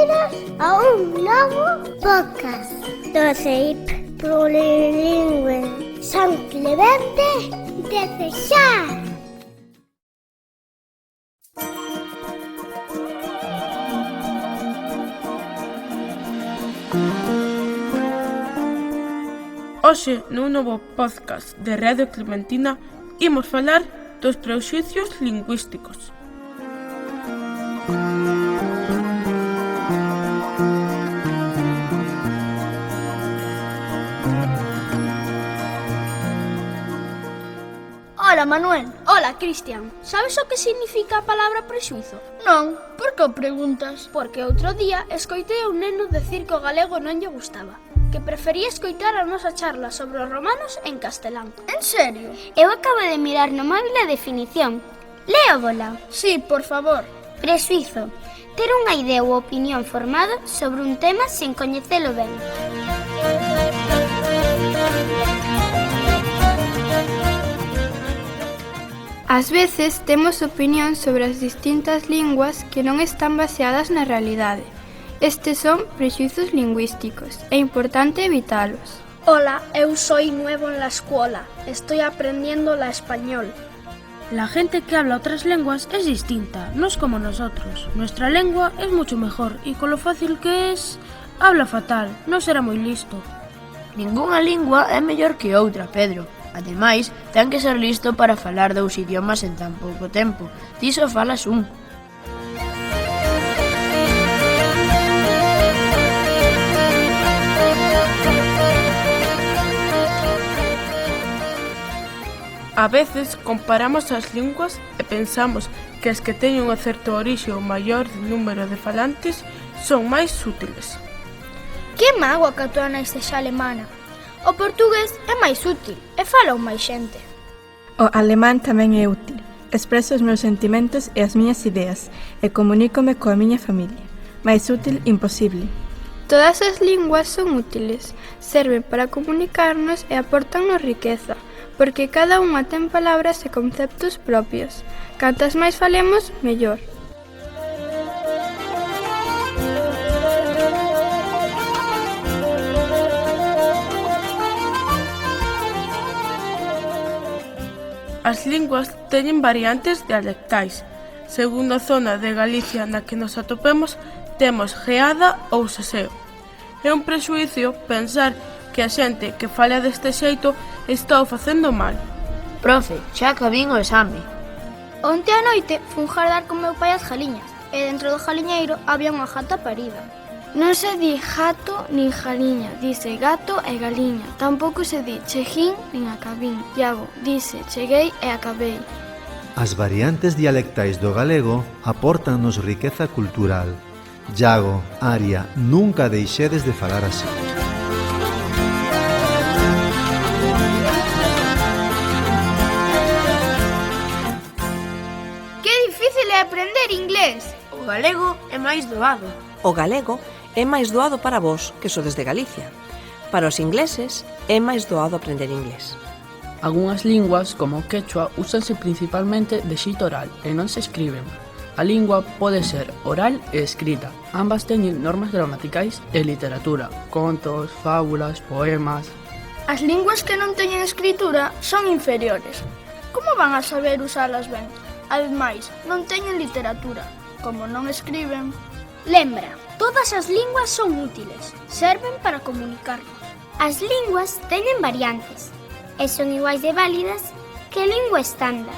benvidos a un novo podcast do CEIP Plurilingüe San Clemente de Cesar. Hoxe, nun novo podcast de Radio Clementina, imos falar dos prexuicios lingüísticos. Ola, Manuel. Ola, Cristian. Sabes o que significa a palabra prexuizo? Non, por que o preguntas? Porque outro día escoitei a un neno decir que o galego non lle gustaba, que prefería escoitar a nosa charla sobre os romanos en castelán. En serio? Eu acabo de mirar no móvil a definición. Léovola. Sí, por favor. Prexuizo. Ter unha idea ou opinión formada sobre un tema sen coñecelo ben. Ás veces temos opinión sobre as distintas linguas que non están baseadas na realidade. Estes son prexuizos lingüísticos. É importante evitalos. Hola, eu soy nuevo en la escuela. Estoy aprendiendo la español. La gente que habla otras lenguas es distinta, no es como nosotros. Nuestra lengua es mucho mejor y con lo fácil que es, habla fatal, no será moi listo. Ningunha lingua é mellor que outra, Pedro. Ademais, ten que ser listo para falar dous idiomas en tan pouco tempo. Ti só falas un. A veces comparamos as linguas e pensamos que as que teñen un certo orixe ou maior número de falantes son máis útiles. Que mágoa que a tua nai sexa alemana. O portugués é máis útil e fala máis xente. O alemán tamén é útil. Expreso os meus sentimentos e as miñas ideas e comunícome coa miña familia. Máis útil, imposible. Todas as linguas son útiles, serven para comunicarnos e aportannos riqueza, porque cada unha ten palabras e conceptos propios. Cantas máis falemos, mellor. As linguas teñen variantes dialectais. Segundo a zona de Galicia na que nos atopemos, temos geada ou seseo. É un prexuicio pensar que a xente que fala deste xeito está o facendo mal. Profe, xa acabín o exame. Onte á noite fun jardar con meu pai as galiñas e dentro do galiñeiro había unha gata parida. Non se di gato nin galiña, dice gato e galiña. Tampouco se di cheguín nin acabín. Iago, dice cheguei e acabei. As variantes dialectais do galego apórtannos riqueza cultural. Iago, Aria, nunca deixedes de falar así. Que difícil é aprender inglés. O galego é máis doado. O galego é máis doado para vós, que sodes de Galicia. Para os ingleses, é máis doado aprender inglés. Algunhas linguas, como o quechua, úsanse principalmente de xeito oral e non se escriben. A lingua pode ser oral e escrita. Ambas teñen normas gramaticais e literatura, contos, fábulas, poemas. As linguas que non teñen escritura son inferiores. Como van a saber usalas ben? Ademais, non teñen literatura. Como non escriben... Lembra, todas as linguas son útiles, serven para comunicarnos. As linguas teñen variantes e son iguais de válidas que a lingua estándar.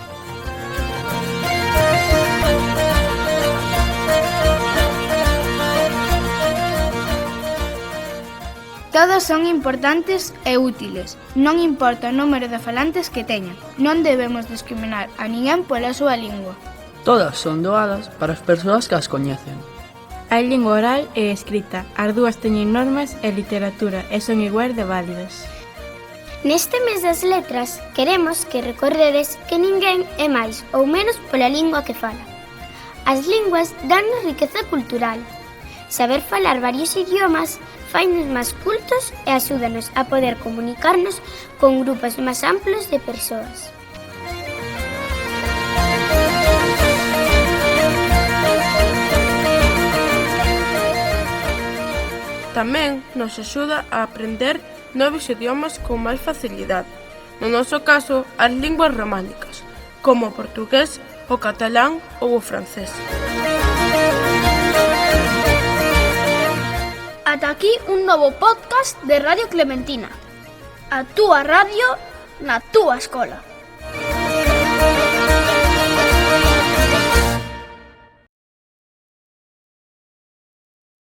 Todos son importantes e útiles. Non importa o número de falantes que teñan. Non debemos discriminar a ninguén pola súa lingua. Todas son doadas para as persoas que as coñecen. Hai lingua oral e escrita. As dúas teñen normas e literatura e son igual de válidas. Neste mes das letras, queremos que recordedes que ninguén é máis ou menos pola lingua que fala. As linguas dannos riqueza cultural. Saber falar varios idiomas fainos máis cultos e axúdanos a poder comunicarnos con grupos máis amplos de persoas. tamén nos axuda a aprender novos idiomas con máis facilidade. No noso caso, as linguas románicas, como o portugués, o catalán ou o francés. Ata aquí un novo podcast de Radio Clementina. A túa radio na túa escola.